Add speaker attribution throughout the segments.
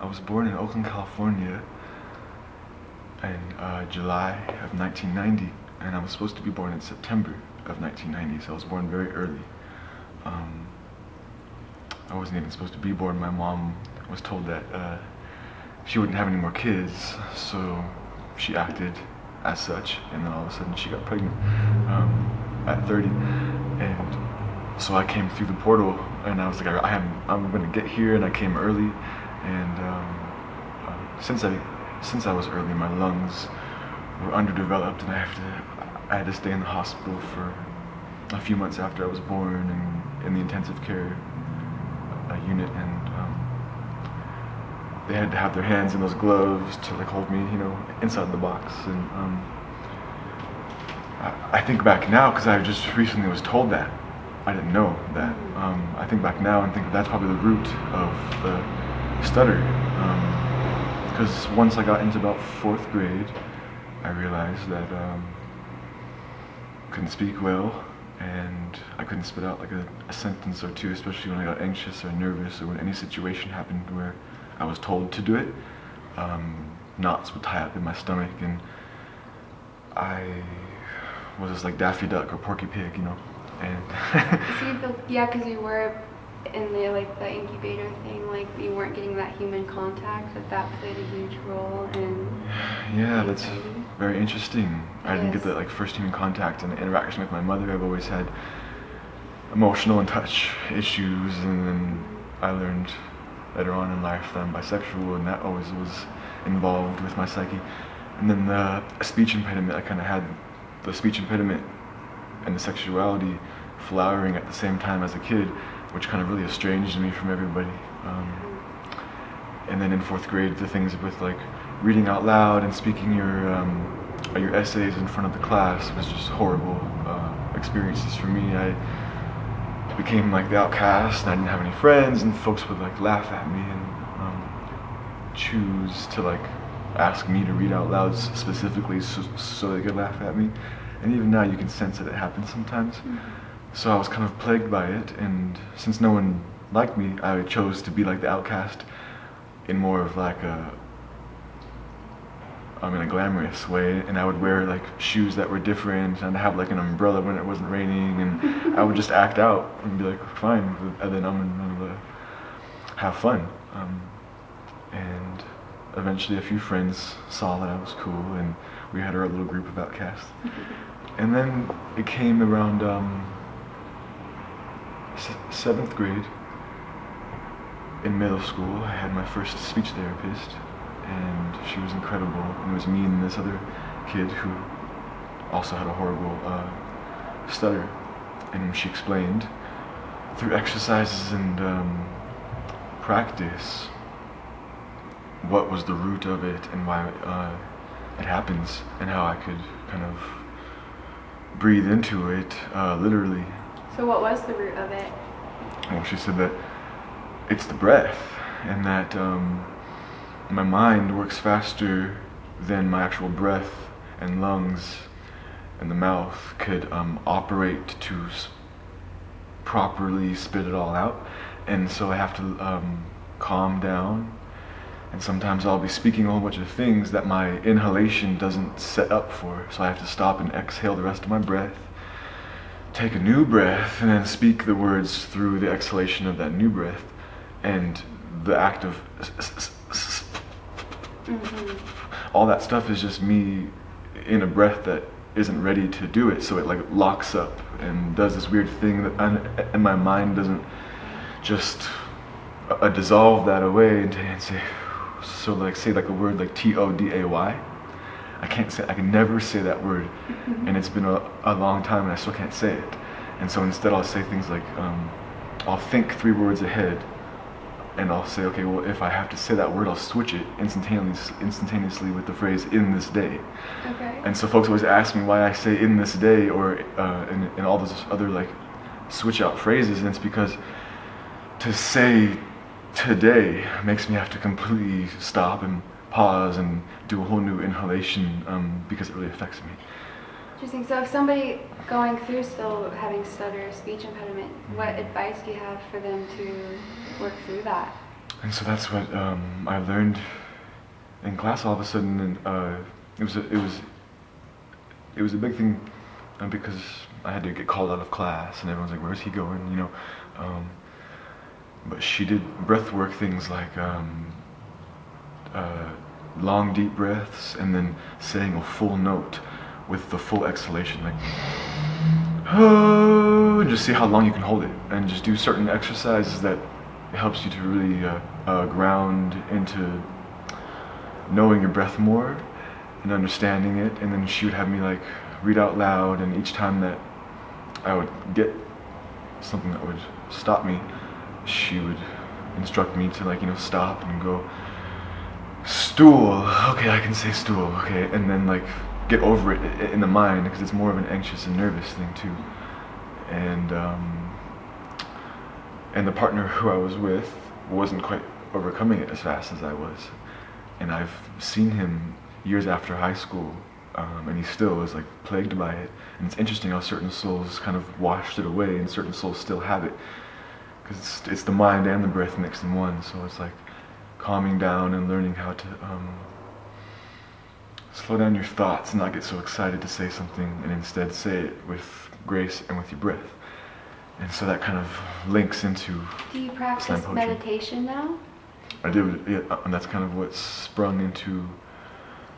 Speaker 1: I was born in Oakland, California in July of 1990, and I was supposed to be born in September of 1990, so I was born very early. I wasn't even supposed to be born. My mom was told that she wouldn't have any more kids, so she acted as such, and then all of a sudden she got pregnant at 30, and so I came through the portal, and I was like, I'm gonna get here, and I came early. And since I was early, my lungs were underdeveloped, and I had to stay in the hospital for a few months after I was born, and in the intensive care unit, and they had to have their hands in those gloves to like hold me, you know, inside the box. And I think back now, because I just recently was told that. I didn't know that. I think back now and think that's probably the root of the stutter, because once I got into about 4th grade, I realized that I couldn't speak well, and I couldn't spit out like a sentence or two, especially when I got anxious or nervous, or when any situation happened where I was told to do it. Knots would tie up in my stomach, and I was just like Daffy Duck or Porky Pig, you know. And
Speaker 2: so you feel, yeah, because you were in the incubator thing, like you weren't getting that human contact, that played a huge role in.
Speaker 1: Yeah, that's very interesting. I didn't get that first human contact and the interaction with my mother. I've always had emotional and touch issues, and then I learned later on in life that I'm bisexual, and that always was involved with my psyche. And then the speech impediment, I kind of had the speech impediment and the sexuality flowering at the same time as a kid, which kind of really estranged me from everybody. And then in 4th grade, the things with like reading out loud and speaking your essays in front of the class was just horrible experiences for me. I became like the outcast, and I didn't have any friends, and folks would like laugh at me and choose to like ask me to read out loud specifically so they could laugh at me. And even now you can sense that it happens sometimes. So I was kind of plagued by it, and since no one liked me, I chose to be like the outcast in more of like in a glamorous way, and I would wear like shoes that were different, and I'd have like an umbrella when it wasn't raining, and I would just act out and be like, fine, and then I'm gonna have fun. And eventually a few friends saw that I was cool, and we had our little group of outcasts. And then it came around 7th grade. In middle school, I had my first speech therapist, and she was incredible. And it was me and this other kid who also had a horrible stutter. And she explained through exercises and practice what was the root of it and why it happens, and how I could kind of breathe into it, literally.
Speaker 2: So what was the root of it?
Speaker 1: Well, she said that it's the breath, and that my mind works faster than my actual breath and lungs and the mouth could operate to properly spit it all out. And so I have to calm down, and sometimes I'll be speaking a whole bunch of things that my inhalation doesn't set up for, so I have to stop and exhale the rest of my breath, take a new breath, and then speak the words through the exhalation of that new breath. And the act of all that stuff is just me in a breath that isn't ready to do it, so it like locks up and does this weird thing that, and my mind doesn't just dissolve that away and say, so like say like a word like Today. I can never say that word, and it's been a long time and I still can't say it. And so instead I'll say things like, I'll think 3 words ahead, and I'll say, okay, well, if I have to say that word, I'll switch it instantaneously with the phrase "in this day."
Speaker 2: Okay.
Speaker 1: And so folks always ask me why I say "in this day" or in all those other like switch out phrases, and it's because to say "today" makes me have to completely stop and pause and do a whole new inhalation because it really affects me.
Speaker 2: Interesting. So if somebody going through still having stutter or speech impediment, what advice do you have for them to work through that?
Speaker 1: And so that's what I learned in class all of a sudden, and it was a big thing because I had to get called out of class, and everyone's like, "Where's he going?" You know. But she did breath work things like long deep breaths and then saying a full note with the full exhalation, like and just see how long you can hold it, and just do certain exercises that helps you to really ground into knowing your breath more and understanding it. And then she would have me like read out loud, and each time that I would get something that would stop me, she would instruct me to like, you know, stop and go, "Stool, okay, I can say stool, okay," and then like get over it in the mind, because it's more of an anxious and nervous thing too. And the partner who I was with wasn't quite overcoming it as fast as I was, and I've seen him years after high school, and he still is like plagued by it. And it's interesting how certain souls kind of washed it away and certain souls still have it, because it's the mind and the breath mixed in one. So it's like calming down and learning how to slow down your thoughts and not get so excited to say something, and instead say it with grace and with your breath. And so that kind of links into
Speaker 2: Do you practice meditation now?
Speaker 1: I do, yeah, and that's kind of what sprung into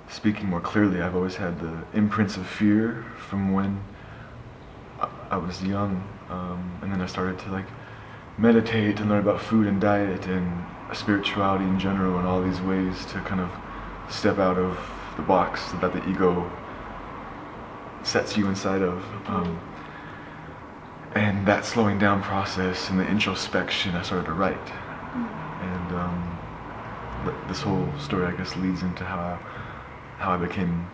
Speaker 1: speaking more clearly. I've always had the imprints of fear from when I was young, and then I started to like meditate and learn about food and diet and spirituality in general, and all these ways to kind of step out of the box that the ego sets you inside of. And that slowing down process and the introspection, I started to write. And this whole story, I guess, leads into how I became.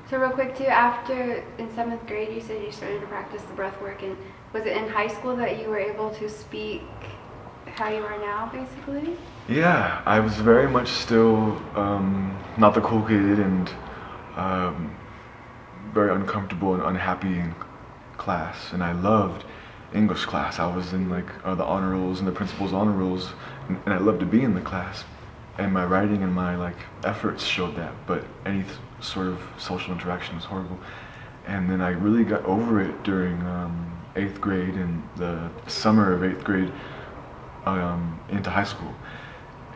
Speaker 2: So real quick too, after in 7th grade, you said you started to practice the breath work, and was it in high school that you were able to speak how you are now, basically?
Speaker 1: Yeah, I was very much still not the cool kid, and very uncomfortable and unhappy in class, and I loved English class. I was in like the honor rolls and the principal's honor rolls, and I loved to be in the class, and my writing and my like efforts showed that, but any sort of social interaction was horrible. And then I really got over it during 8th grade and the summer of 8th grade into high school.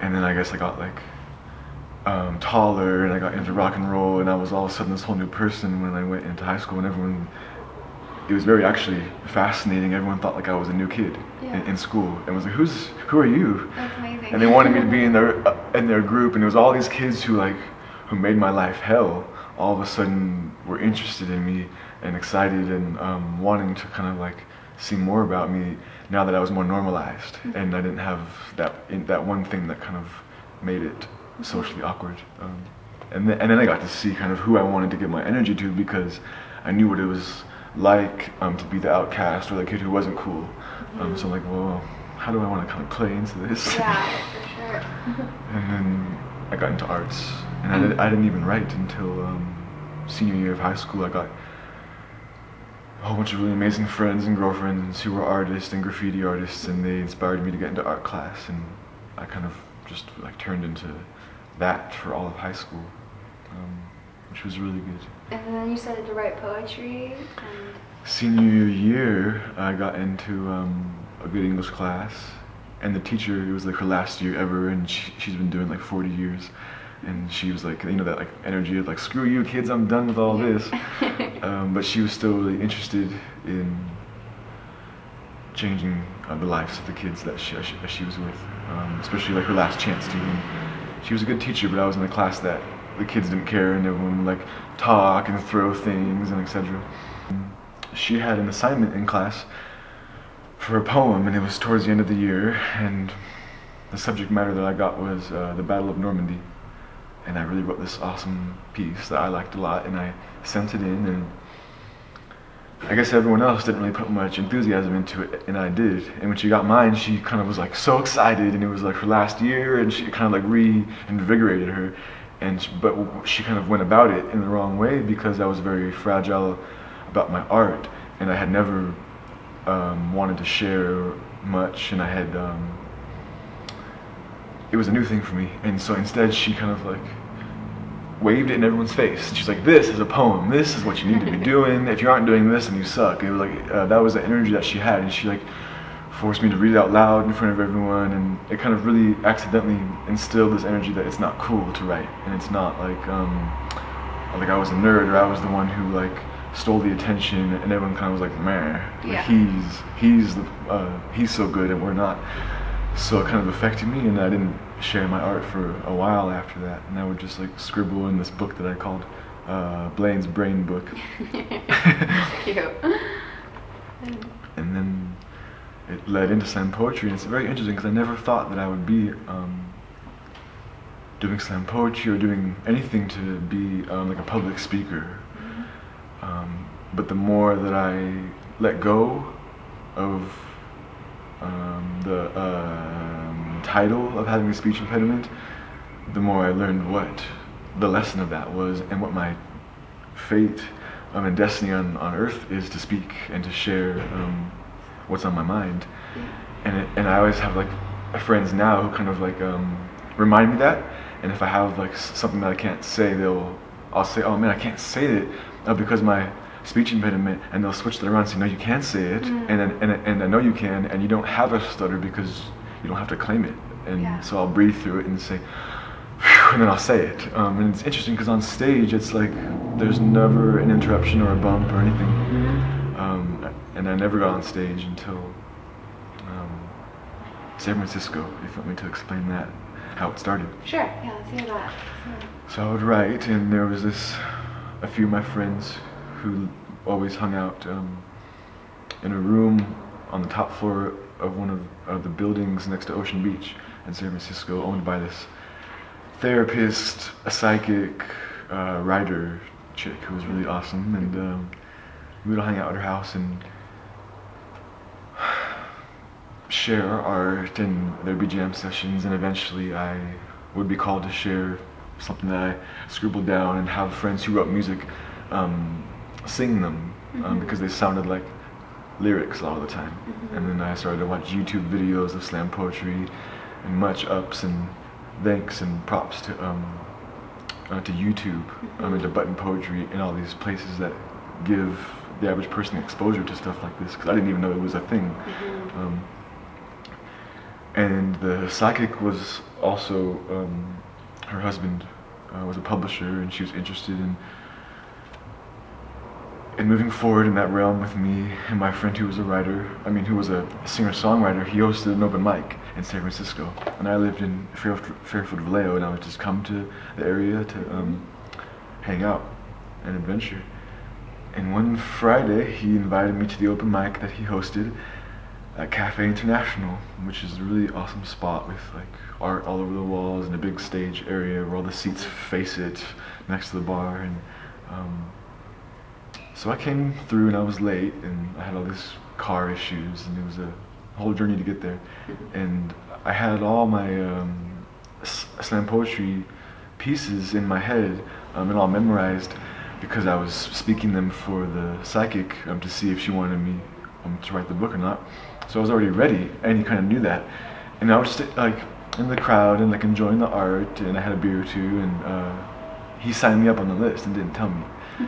Speaker 1: And then I guess I got like taller, and I got into rock and roll, and I was all of a sudden this whole new person when I went into high school, and everyone, it was very actually fascinating. Everyone thought like I was a new kid in school, and was like, who are you?
Speaker 2: That's amazing.
Speaker 1: And they wanted me to be in their group, and it was all these kids who made my life hell, all of a sudden were interested in me and excited and wanting to kind of like see more about me now that I was more normalized, and I didn't have that one thing that kind of made it socially awkward. And then I got to see kind of who I wanted to give my energy to, because I knew what it was like to be the outcast or the kid who wasn't cool. So I'm like, well, how do I want to kind of play into this?
Speaker 2: Yeah, for sure.
Speaker 1: And then I got into arts, and I didn't even write until senior year of high school. I got a whole bunch of really amazing friends and girlfriends who were artists and graffiti artists, and they inspired me to get into art class, and I kind of just like turned into that for all of high school, which was really good.
Speaker 2: And then you started to write poetry.
Speaker 1: Senior year, I got into a good English class, and the teacher, it was like her last year ever, and she's been doing like 40 years, and she was like, that like energy of like, screw you kids, I'm done with all this. But she was still really interested in changing the lives of the kids that she was with, especially like her last chance to. And she was a good teacher, but I was in a class that the kids didn't care, and everyone would like talk and throw things and etc. She had an assignment in class for a poem, and it was towards the end of the year, and the subject matter that I got was the Battle of Normandy. And I really wrote this awesome piece that I liked a lot, and I sent it in, and I guess everyone else didn't really put much enthusiasm into it, and I did. And when she got mine, she kind of was like so excited, and it was like her last year, and she kind of like reinvigorated her. But she kind of went about it in the wrong way, because I was very fragile about my art, and I had never wanted to share much, and I had it was a new thing for me. And so instead she kind of like waved it in everyone's face. She's like, this is a poem, this is what you need to be doing, if you aren't doing this then you suck. And it was like that was the energy that she had, and she like forced me to read it out loud in front of everyone, and it kind of really accidentally instilled this energy that it's not cool to write, and it's not like I was a nerd, or I was the one who like stole the attention, and everyone kind of was like, man, like, he's so good and we're not. So it kind of affected me, and I didn't share my art for a while after that, and I would just like scribble in this book that I called Blaine's Brain Book.
Speaker 2: Cute.
Speaker 1: And then it led into slam poetry, and it's very interesting because I never thought that I would be doing slam poetry or doing anything to be like a public speaker. But the more that I let go of the title of having a speech impediment, the more I learned what the lesson of that was, and what my fate and destiny on earth is, to speak and to share what's on my mind. And I always have like friends now who kind of like remind me that, and if I have like something that I can't say, I'll say, oh man, I can't say it because my speech impediment, and they'll switch that around and say, no, you can say it, and I know you can, and you don't have a stutter because you don't have to claim it. And so I'll breathe through it and say, phew, and then I'll say it. And it's interesting because on stage it's like there's never an interruption or a bump or anything. And I never got on stage until San Francisco, if you want me to explain that, how it started.
Speaker 2: Sure, yeah, let's hear that.
Speaker 1: So I would write, and there was a few of my friends who always hung out in a room on the top floor of one of the buildings next to Ocean Beach in San Francisco, owned by this therapist, a psychic, writer chick who was really awesome, and we would all hang out at her house and share our art, and there'd be jam sessions, and eventually I would be called to share something that I scribbled down, and have friends who wrote music sing them because they sounded like lyrics a lot of the time. And then I started to watch YouTube videos of slam poetry, and much ups and thanks and props to YouTube and to button poetry and all these places that give the average person exposure to stuff like this, because I didn't even know it was a thing. And the psychic was also, her husband was a publisher, and she was interested in moving forward in that realm with me. And my friend who was who was a singer-songwriter, he hosted an open mic in San Francisco, and I lived in Fairfield, Vallejo, and I would just come to the area to hang out and adventure. And one Friday he invited me to the open mic that he hosted at Cafe International, which is a really awesome spot with like art all over the walls and a big stage area where all the seats face it next to the bar. And so I came through, and I was late, and I had all these car issues, and it was a whole journey to get there. And I had all my slam poetry pieces in my head and all memorized, because I was speaking them for the psychic to see if she wanted me to write the book or not. So I was already ready, and he kind of knew that. And I was just like in the crowd and like enjoying the art, and I had a beer or two, and he signed me up on the list and didn't tell me.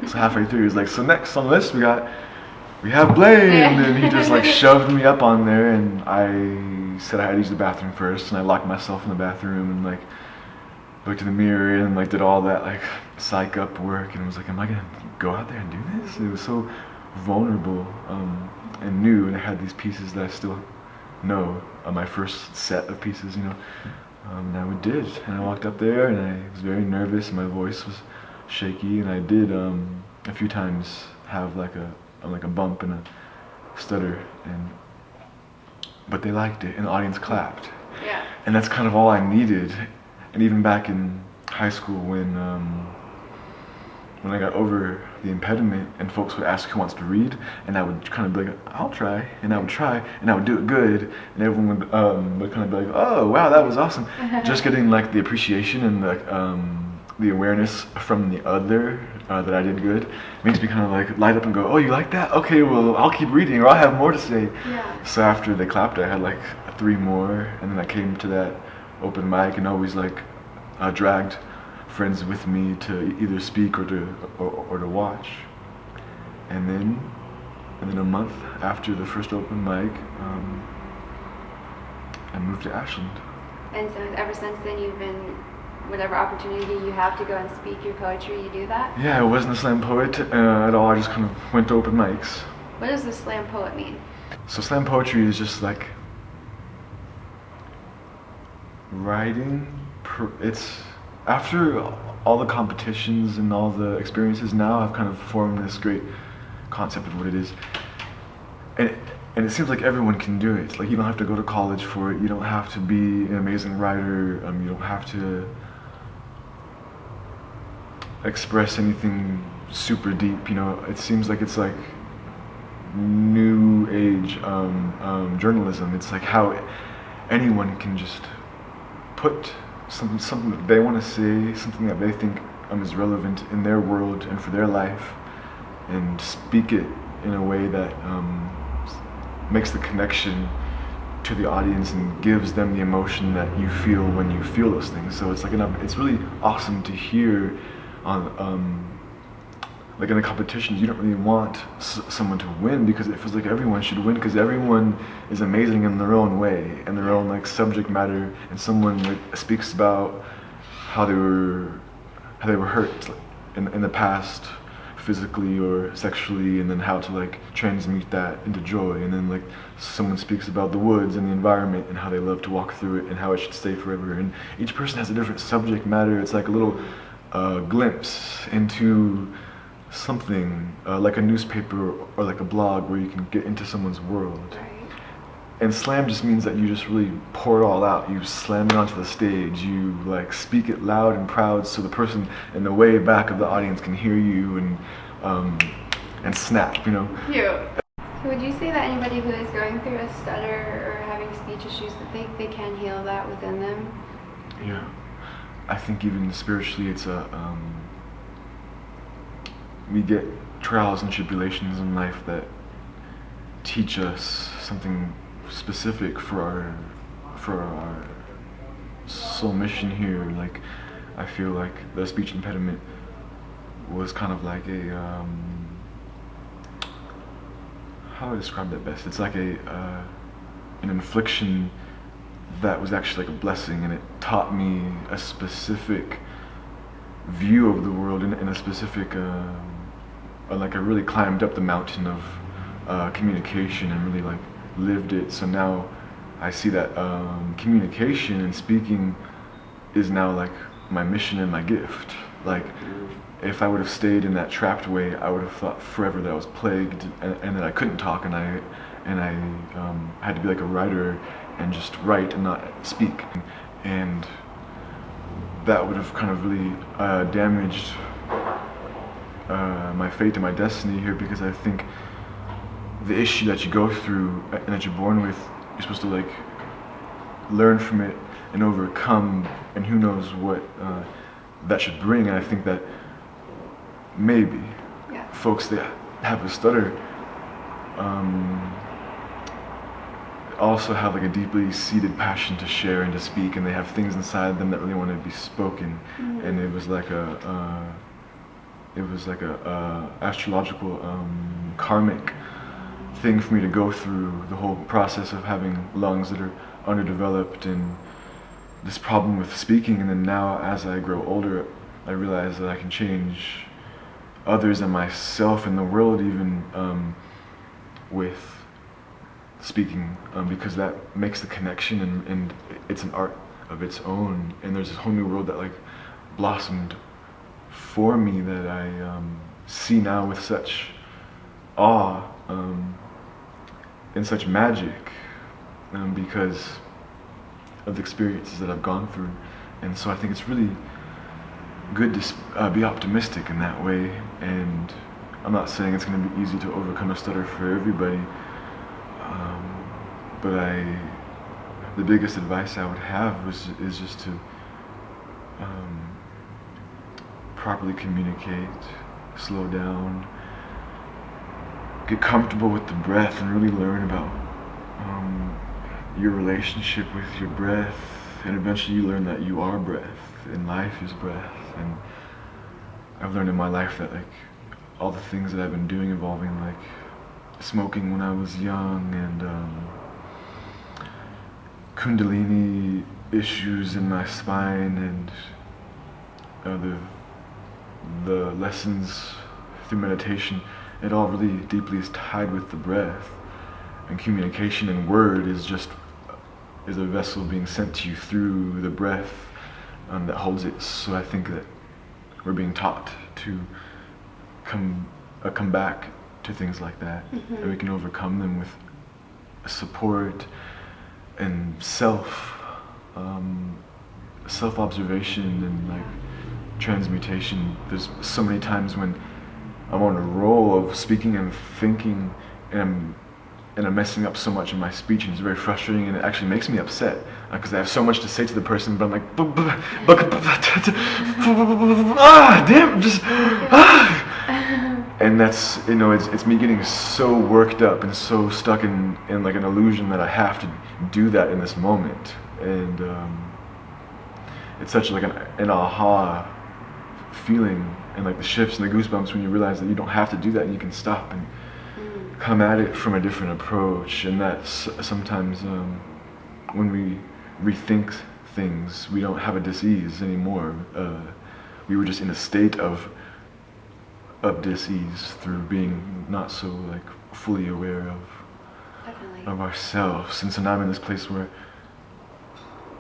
Speaker 1: So halfway through he was like, so next on the list we have Blaine, and then he just like shoved me up on there, and I said I had to use the bathroom first, and I locked myself in the bathroom, and like looked in the mirror and like did all that like psych up work, and was like, am I gonna go out there and do this? It was so vulnerable and new, and I had these pieces that I still know, my first set of pieces, you know. And I did, and I walked up there, and I was very nervous, and my voice was shaky, and I did a few times have like a bump and a stutter, but they liked it, and the audience clapped.
Speaker 2: Yeah.
Speaker 1: And that's kind of all I needed. And even back in high school, when I got over the impediment, and folks would ask who wants to read, and I would kind of be like, I'll try, and I would try, and I would do it good, and everyone would kind of be like, oh wow, that was awesome. Just getting like the appreciation and the awareness from the other that I did good makes me kind of like light up and go, oh, you like that? Okay, well, I'll keep reading, or I'll have more to say.
Speaker 2: Yeah.
Speaker 1: So after they clapped, I had like 3 more, and then I came to that open mic and always like dragged friends with me to either speak or to watch. And then a month after the first open mic, I moved to Ashland.
Speaker 2: And so ever since then, you've been, whatever opportunity you have to go and speak your poetry, you do that?
Speaker 1: Yeah, I wasn't a slam poet at all. I just kind of went to open mics.
Speaker 2: What does the slam poet mean?
Speaker 1: So slam poetry is just like writing. It's after all the competitions and all the experiences now, I've kind of formed this great concept of what it is. And it seems like everyone can do it. Like, you don't have to go to college for it. You don't have to be an amazing writer. You don't have to express anything super deep. You know, it seems like it's like new age journalism. It's like how anyone can just put something that they want to say, something that they think is relevant in their world and for their life, and speak it in a way that makes the connection to the audience and gives them the emotion that you feel when you feel those things. So it's like it's really awesome to hear on like in a competition. You don't really want someone to win, because it feels like everyone should win, because everyone is amazing in their own way and their own like subject matter, and someone like speaks about how they were hurt in the past, physically or sexually, and then how to like transmute that into joy. And then like someone speaks about the woods and the environment and how they love to walk through it and how it should stay forever. And each person has a different subject matter. It's like a little glimpse into something, like a newspaper or like a blog, where you can get into someone's world.
Speaker 2: Right.
Speaker 1: And slam just means that you just really pour it all out. You slam it onto the stage. You like speak it loud and proud, so the person in the way back of the audience can hear you and snap. You know.
Speaker 2: Yeah. So would you say that anybody who is going through a stutter or having speech issues, that they can heal that within them?
Speaker 1: Yeah, I think even spiritually, it's we get trials and tribulations in life that teach us something specific for our soul mission here. Like, I feel like the speech impediment was kind of like a how do I describe that best? It's like an infliction that was actually like a blessing, and it taught me a specific view of the world in a specific like I really climbed up the mountain of communication and really like lived it. So now I see that communication and speaking is now like my mission and my gift. Like, if I would have stayed in that trapped way, I would have thought forever that I was plagued and that I couldn't talk, and I had to be like a writer and just write and not speak, and that would have kind of really damaged my fate and my destiny here, because I think the issue that you go through and that you're born with, you're supposed to like learn from it and overcome, and who knows what that should bring. And I think that maybe folks that have a stutter also have like a deeply seated passion to share and to speak, and they have things inside them that really want to be spoken. Mm-hmm. And it was like a astrological karmic thing for me to go through, the whole process of having lungs that are underdeveloped and this problem with speaking, and then now as I grow older, I realize that I can change others and myself and the world even with speaking, because that makes the connection, and it's an art of its own, and there's this whole new world that like blossomed for me that I see now with such awe and such magic, because of the experiences that I've gone through. And so I think it's really good to be optimistic in that way, and I'm not saying it's going to be easy to overcome a stutter for everybody, but the biggest advice I would have is just to properly communicate, slow down, get comfortable with the breath, and really learn about your relationship with your breath, and eventually you learn that you are breath, and life is breath. And I've learned in my life that like all the things that I've been doing involving like smoking when I was young, and kundalini issues in my spine, and the lessons through meditation, it all really deeply is tied with the breath. And communication and word is a vessel being sent to you through the breath that holds it. So I think that we're being taught to come back to things like that, and we can overcome them with support and self-observation and like transmutation. There's so many times when I'm on a roll of speaking and thinking, and I'm messing up so much in my speech, and it's very frustrating, and it actually makes me upset because I have so much to say to the person, but I'm like, damn, just and that's, it's me getting so worked up and so stuck in like an illusion that I have to do that in this moment, and it's such like an aha feeling, and like the shifts and the goosebumps when you realize that you don't have to do that, and you can stop and come at it from a different approach. And that's sometimes when we rethink things, we don't have a dis-ease anymore. We were just in a state of dis-ease through being not so like fully aware of ourselves. And so now I'm in this place where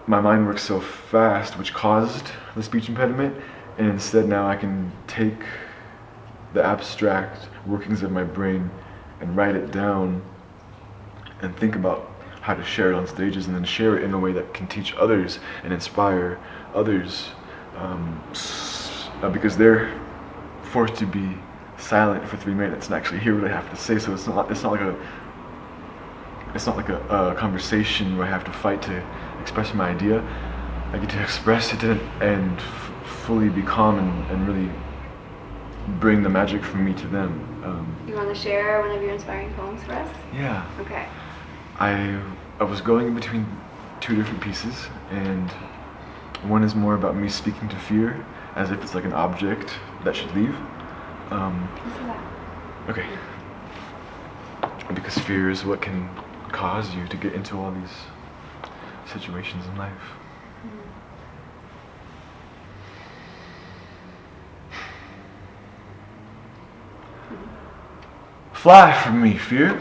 Speaker 1: my mind works so fast, which caused the speech impediment, and instead now I can take the abstract workings of my brain and write it down and think about how to share it on stages, and then share it in a way that can teach others and inspire others, because they're forced to be silent for 3 minutes and actually hear what I have to say. So it's not like a conversation where I have to fight to express my idea. I get to express it and fully be calm and really bring the magic from me to them.
Speaker 2: You want to share one of your inspiring poems for us?
Speaker 1: Yeah.
Speaker 2: Okay.
Speaker 1: I was going in between 2 different pieces, and one is more about me speaking to fear as if it's like an object that should leave.
Speaker 2: Listen to that.
Speaker 1: Okay. Because fear is what can cause you to get into all these situations in life. Fly from me, fear.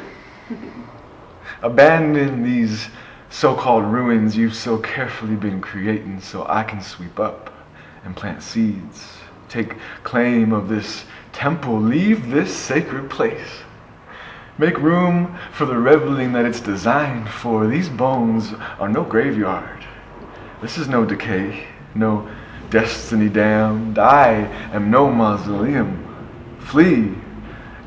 Speaker 1: Abandon these so-called ruins you've so carefully been creating, so I can sweep up and plant seeds. Take claim of this temple, leave this sacred place. Make room for the reveling that it's designed for. These bones are no graveyard. This is no decay, no destiny damned. I am no mausoleum. Flee,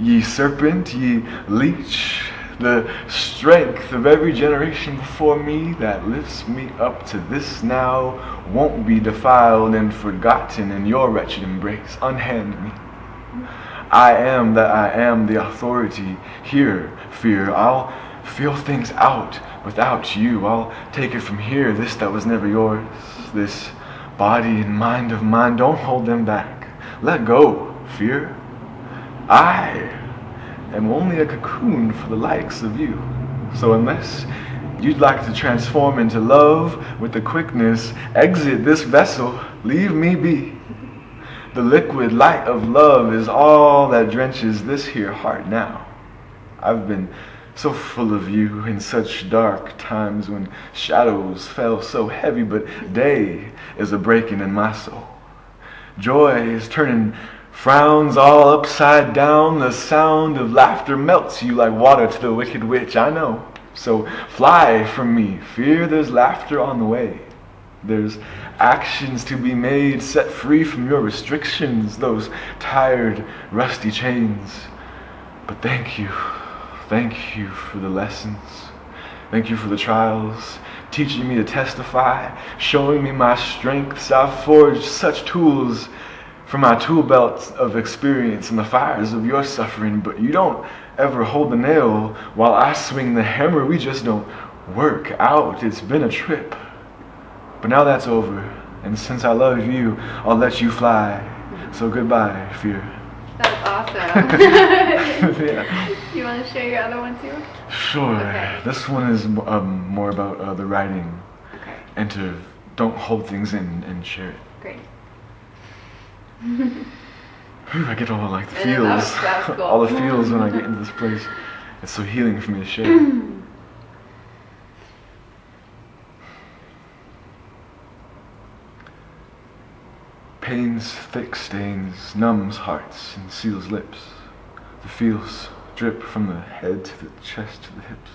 Speaker 1: ye serpent, ye leech. The strength of every generation before me that lifts me up to this now won't be defiled and forgotten in your wretched embrace. Unhand me. I am that I am, the authority here, fear. I'll feel things out without you. I'll take it from here, this that was never yours. This body and mind of mine, don't hold them back. Let go, fear. I am only a cocoon for the likes of you. So unless You'd like to transform into love with the quickness. Exit this vessel, leave me be. The liquid light of love is all that drenches this here heart now. I've been so full of you in such dark times when shadows fell so heavy, but day is a breaking in my soul. Joy is turning frowns all upside down. The sound of laughter melts you like water to the wicked witch, I know. So fly from me, fear there's laughter on the way. There's actions to be made, set free from your restrictions, those tired, rusty chains. But thank you for the lessons. Thank you for the trials, teaching me to testify, showing me my strengths. I've forged such tools from my tool belt of experience in the fires of your suffering, but you don't ever hold the nail while I swing the hammer. We just don't work out. It's been a trip. But now that's over, and since I love you, I'll let you fly. So goodbye, fear.
Speaker 2: That's awesome.
Speaker 1: Yeah.
Speaker 2: You want to share your other one too?
Speaker 1: Sure.
Speaker 2: Okay.
Speaker 1: This one is more about the writing.
Speaker 2: Okay.
Speaker 1: And to don't hold things in and share it.
Speaker 2: Great.
Speaker 1: Whew, I get all like the
Speaker 2: And
Speaker 1: feels.
Speaker 2: that was cool.
Speaker 1: All the feels when I get into this place. It's so healing for me to share. Pain's thick stains numbs hearts and seals lips. The feels drip from the head to the chest to the hips.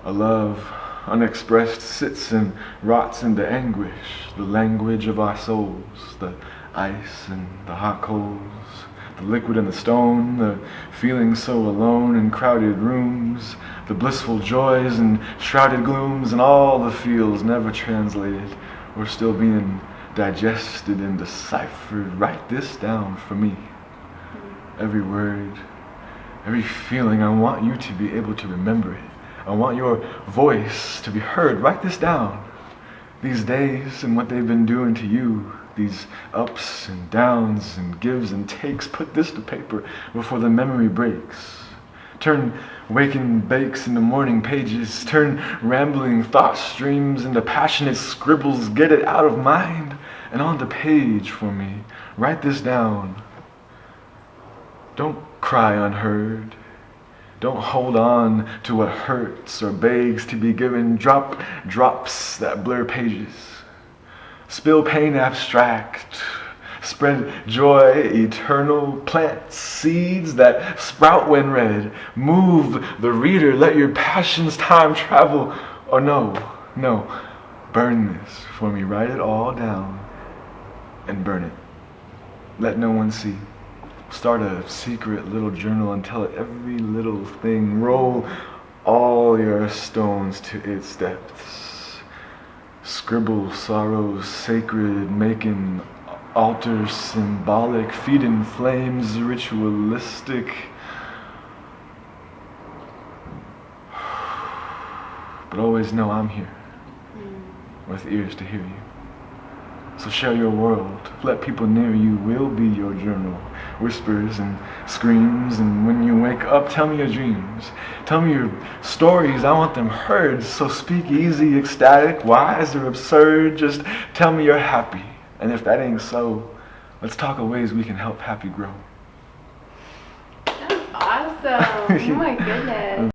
Speaker 1: A love unexpressed sits and rots into anguish, the language of our souls, the ice and the hot coals, the liquid and the stone, the feeling so alone in crowded rooms, the blissful joys and shrouded glooms, and all the feels never translated or still being digested and deciphered. Write this down for me. Every word, every feeling, I want you to be able to remember it. I want your voice to be heard. Write this down. These days and what they've been doing to you, these ups and downs and gives and takes, put this to paper before the memory breaks. Turn waking bakes into morning pages. Turn rambling thought streams into passionate scribbles. Get it out of mind and onto page for me. Write this down. Don't cry unheard. Don't hold on to what hurts or begs to be given. Drop drops that blur pages. Spill pain abstract. Spread joy eternal. Plant seeds that sprout when read. Move the reader. Let your passions time travel. Or no. Burn this for me. Write it all down and burn it. Let no one see. Start a secret little journal and tell it every little thing. Roll all your stones to its depths. Scribble sorrows sacred, making altars symbolic, feeding flames ritualistic. But always know I'm here, with ears to hear you. So share your world. Let people near you will be your journal. Whispers and screams, and when you wake up, tell me your dreams. Tell me your stories, I want them heard. So speak easy, ecstatic, wise, or absurd. Just tell me you're happy. And if that ain't so, let's talk of ways we can help happy grow.
Speaker 2: That was awesome. Oh my goodness.